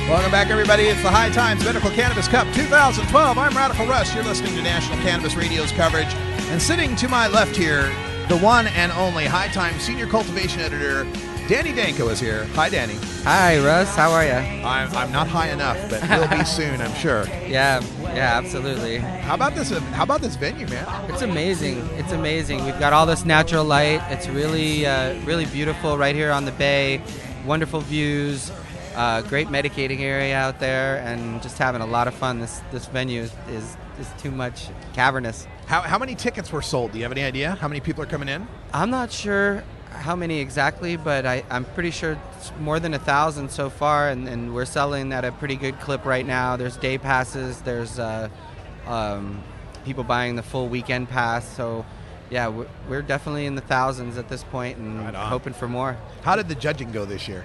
Welcome back, everybody. It's the High Times Medical Cannabis Cup 2012. I'm Radical Russ. You're listening to National Cannabis Radio's coverage. And sitting to my left here, the one and only High Times Senior Cultivation Editor, Danko is here. Hi, Danny. Hi, Russ. How are you? I'm not high enough, but will be soon, I'm sure. Yeah, absolutely. How about this venue, man? It's amazing. It's amazing. We've got all this natural light. It's really, really beautiful right here on the bay. Wonderful views. Great medicating area out there, and just having a lot of fun. This venue is too much cavernous. How many tickets were sold? Do you have any idea how many people are coming in? I'm not sure how many exactly, but I'm pretty sure it's more than 1,000 so far, and we're selling at a pretty good clip right now. There's day passes. There's people buying the full weekend pass. So yeah, we're definitely in the thousands at this point, and hoping for more. How did the judging go this year?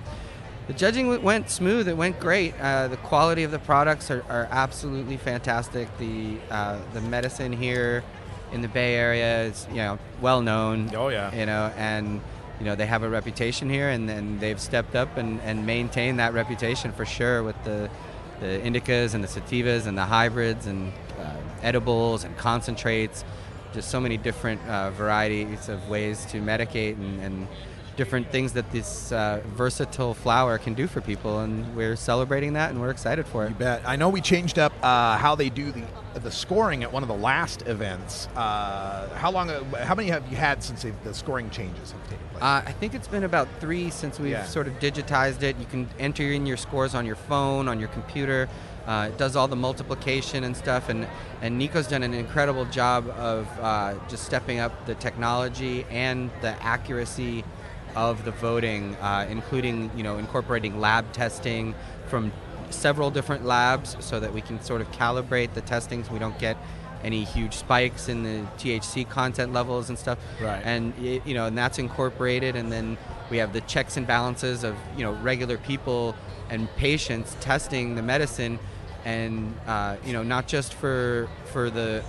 The judging went smooth. It went great. The quality of the products are absolutely fantastic. The medicine here in the Bay Area is well known. Oh yeah. And they have a reputation here, and they've stepped up and maintained that reputation for sure with the indicas and the sativas and the hybrids and edibles and concentrates. Just so many different varieties of ways to medicate and different things that this versatile flower can do for people, and we're celebrating that, and we're excited for it. You bet. I know we changed up how they do the scoring at one of the last events. How many have you had since the scoring changes have taken place? I think it's been about 3 since we've sort of digitized it. You can enter in your scores on your phone, on your computer. It does all the multiplication and stuff, and Nico's done an incredible job of just stepping up the technology and the accuracy of the voting, including incorporating lab testing from several different labs so that we can sort of calibrate the testings. We don't get any huge spikes in the THC content levels and stuff. Right. And and that's incorporated, and then we have the checks and balances of regular people and patients testing the medicine, and not just for the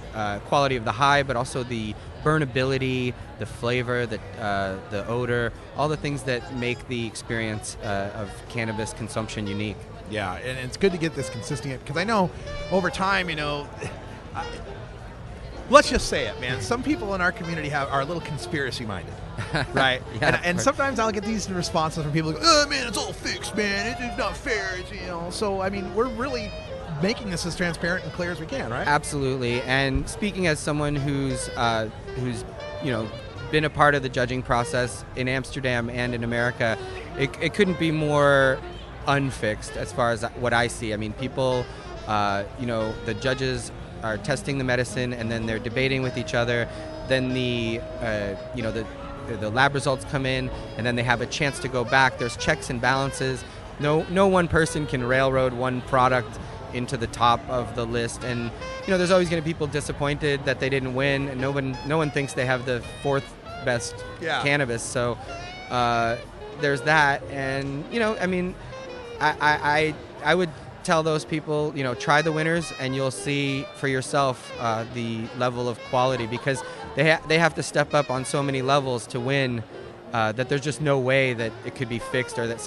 quality of the high, but also the burnability, the flavor, the odor, all the things that make the experience of cannabis consumption unique. Yeah, and it's good to get this consistent, because I know over time, let's just say it, man. Some people in our community are a little conspiracy minded, right? Yeah, and sometimes I'll get these responses from people who go, "Oh man, it's all fixed, man. It's not fair." So I mean, we're really making this as transparent and clear as we can, right? Absolutely. And speaking as someone who's been a part of the judging process in Amsterdam and in America, it couldn't be more unfixed as far as what I see. I mean, people, the judges are testing the medicine, and then they're debating with each other. Then the lab results come in, and then they have a chance to go back. There's checks and balances. No one person can railroad one product into the top of the list, and there's always going to be people disappointed that they didn't win, and no one thinks they have the 4th best cannabis. So there's that, and I mean, I would tell those people, try the winners, and you'll see for yourself the level of quality, because they have to step up on so many levels to win, that there's just no way that it could be fixed, or that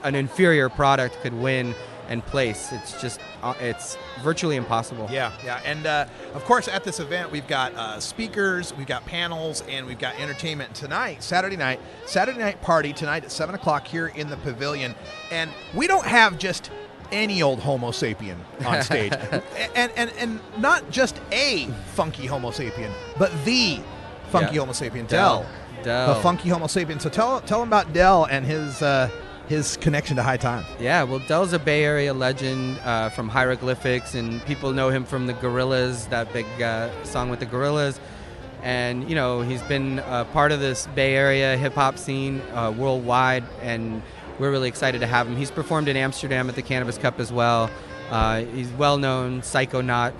an inferior product could win and place. It's just it's virtually impossible. Yeah. And of course, at this event, we've got speakers, we've got panels, and we've got entertainment tonight. Saturday night party tonight at 7 o'clock here in the pavilion, and we don't have just any old Homo sapien on stage, and not just a funky Homo sapien, but the funky Homo sapien, Del, the funky Homo sapien. So tell him about Del and his connection to High Times. Yeah, well, Del's a Bay Area legend from Hieroglyphics, and people know him from the Gorillaz, that big song with the Gorillaz. And, he's been a part of this Bay Area hip-hop scene worldwide, and we're really excited to have him. He's performed in Amsterdam at the Cannabis Cup as well. He's well-known psychonaut.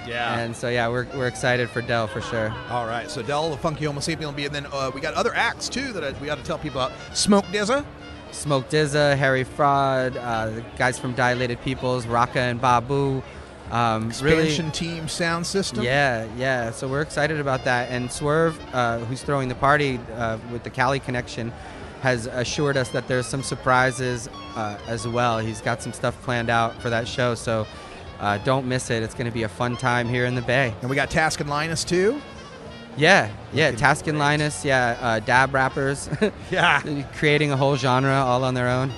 Yeah. And so, we're excited for Del for sure. All right, so Del, the funky Homo sapien will be, and then we got other acts, too, that we got to tell people about. Smoke Dizza, Harry Fraud, the guys from Dilated Peoples, Raka and Babu. Expansion Team Sound System. Yeah. So we're excited about that. And Swerve, who's throwing the party with the Cali connection, has assured us that there's some surprises as well. He's got some stuff planned out for that show, so don't miss it. It's going to be a fun time here in the Bay. And we got Task and Linus too. Yeah, Task and Linus, dab rappers. Yeah. Creating a whole genre all on their own.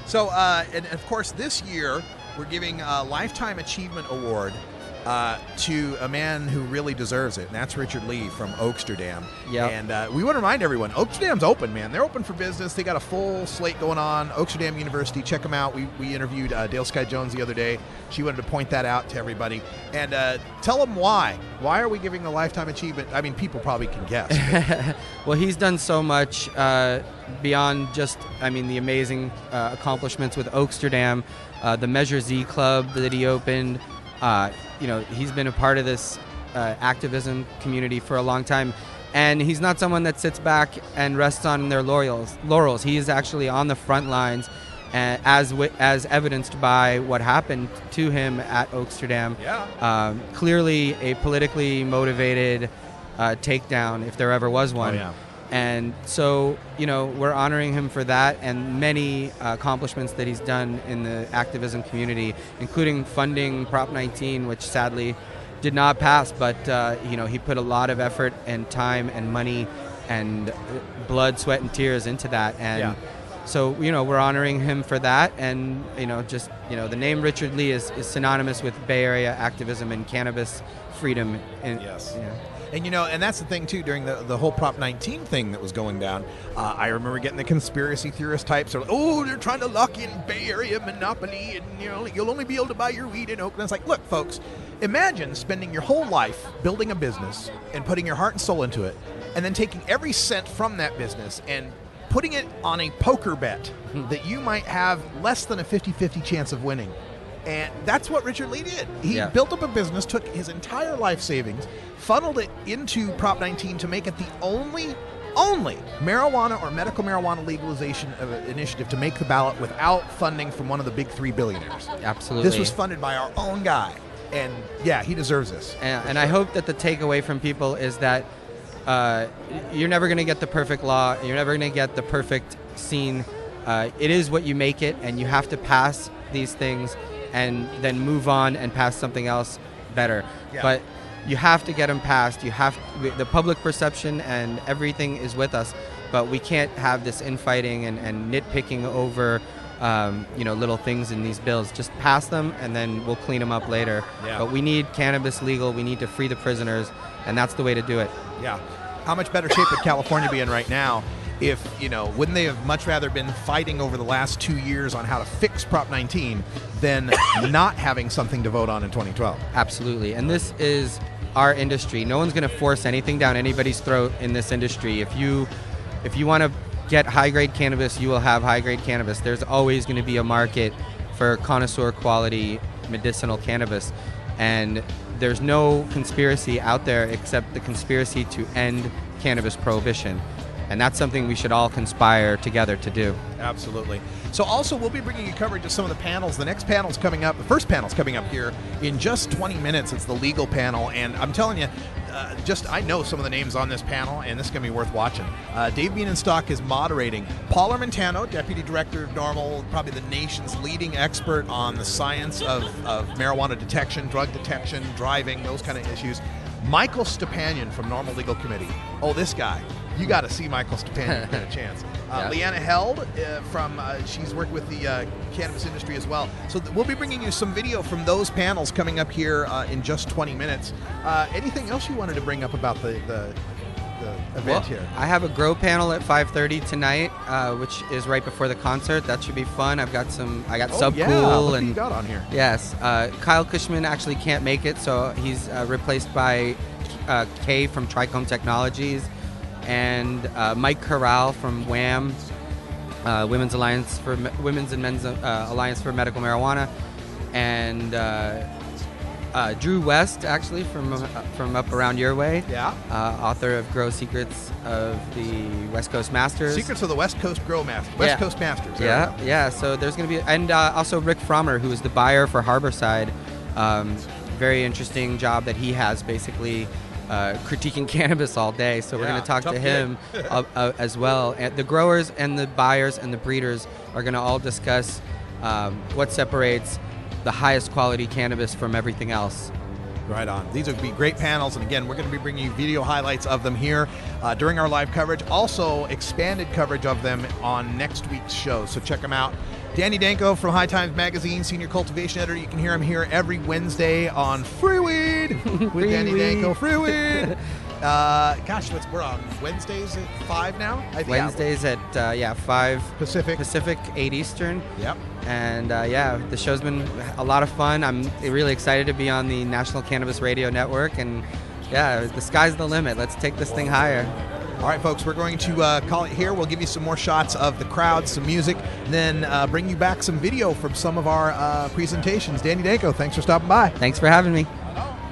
So, and of course, this year we're giving a Lifetime Achievement Award to a man who really deserves it, and that's Richard Lee from Oaksterdam. Yep. And we want to remind everyone, Oaksterdam's open, man. They're open for business. They got a full slate going on. Oaksterdam University, check them out. We interviewed Dale Sky Jones the other day. She wanted to point that out to everybody. And tell them why. Why are we giving a Lifetime Achievement? I mean, people probably can guess. Well, he's done so much beyond just, the amazing accomplishments with Oaksterdam, the Measure Z Club that he opened. He's been a part of this activism community for a long time, and he's not someone that sits back and rests on their laurels. He is actually on the front lines, as evidenced by what happened to him at Oaksterdam. Yeah. Clearly a politically motivated takedown, if there ever was one. Oh, yeah. And so, we're honoring him for that and many accomplishments that he's done in the activism community, including funding Prop 19, which sadly did not pass, but, he put a lot of effort and time and money and blood, sweat, and tears into that. And so, we're honoring him for that. And, the name Richard Lee is synonymous with Bay Area activism and cannabis freedom. Yes. And that's the thing, too, during the whole Prop 19 thing that was going down. I remember getting the conspiracy theorist types. They're trying to lock in Bay Area monopoly, and, you'll only be able to buy your weed in Oakland. It's like, look, folks, imagine spending your whole life building a business and putting your heart and soul into it, and then taking every cent from that business and putting it on a poker bet that you might have less than a 50-50 chance of winning. And that's what Richard Lee did. He built up a business, took his entire life savings, funneled it into Prop 19 to make it the only marijuana or medical marijuana legalization initiative to make the ballot without funding from one of the big three billionaires. Absolutely. This was funded by our own guy. And, he deserves this. And I hope that the takeaway from people is that you're never going to get the perfect law. You're never going to get the perfect scene. It is what you make it, and you have to pass these things and then move on and pass something else better. Yeah. But you have to get them passed. The public perception and everything is with us, but we can't have this infighting and nitpicking over little things in these bills. Just pass them, and then we'll clean them up later. Yeah. But we need cannabis legal. We need to free the prisoners, and that's the way to do it. Yeah. How much better shape would California be in right now if, wouldn't they have much rather been fighting over the last 2 years on how to fix Prop 19 than not having something to vote on in 2012? Absolutely. And this is our industry. No one's going to force anything down anybody's throat in this industry. If you want to get high-grade cannabis, you will have high-grade cannabis. There's always going to be a market for connoisseur quality medicinal cannabis. And there's no conspiracy out there except the conspiracy to end cannabis prohibition. And that's something we should all conspire together to do. Absolutely. So also, we'll be bringing you coverage of some of the panels. The next panel's coming up. The first panel's coming up here in just 20 minutes. It's the legal panel. And I'm telling you, I know some of the names on this panel, and this is going to be worth watching. Dave Bienenstock is moderating. Paul Armentano, Deputy Director of NORML, probably the nation's leading expert on the science of marijuana detection, drug detection, driving, those kind of issues. Michael Stepanian from NORML Legal Committee. Oh, this guy. You got to see Michael Stepanian get a chance. Leanna Held, she's worked with the cannabis industry as well. So we'll be bringing you some video from those panels coming up here in just 20 minutes. Anything else you wanted to bring up about the event here? I have a grow panel at 5:30 tonight, which is right before the concert. That should be fun. I got Subcool. Look who you got on here. Yes. Kyle Cushman actually can't make it, so he's replaced by Kay from Trichome Technologies. And Mike Corral from WAM, Women's and Men's Alliance for Medical Marijuana, and Drew West, actually from up around your way. Yeah. Author of Grow Secrets of the West Coast Masters. Secrets of the West Coast Grow Masters. West Coast Masters. Yeah. So there's going to be, and also Rick Frommer, who is the buyer for Harborside. Very interesting job that he has, basically critiquing cannabis all day, so we're Yeah, going to talk tough to him as well. And the growers and the buyers and the breeders are going to all discuss what separates the highest quality cannabis from everything else. Right on. These will be great panels, and again, we're going to be bringing you video highlights of them here during our live coverage. Also, expanded coverage of them on next week's show, so check them out. Danny Danko from High Times Magazine, Senior Cultivation Editor. You can hear him here every Wednesday on Free Weed with Danny Danko. Free Weed. We're on Wednesdays at 5 now? I think. Wednesdays at 5 Pacific, 8 Eastern. Yep. And the show's been a lot of fun. I'm really excited to be on the National Cannabis Radio Network. And the sky's the limit. Let's take this thing higher. All right, folks, we're going to call it here. We'll give you some more shots of the crowd, some music, then bring you back some video from some of our presentations. Danny Danko, thanks for stopping by. Thanks for having me.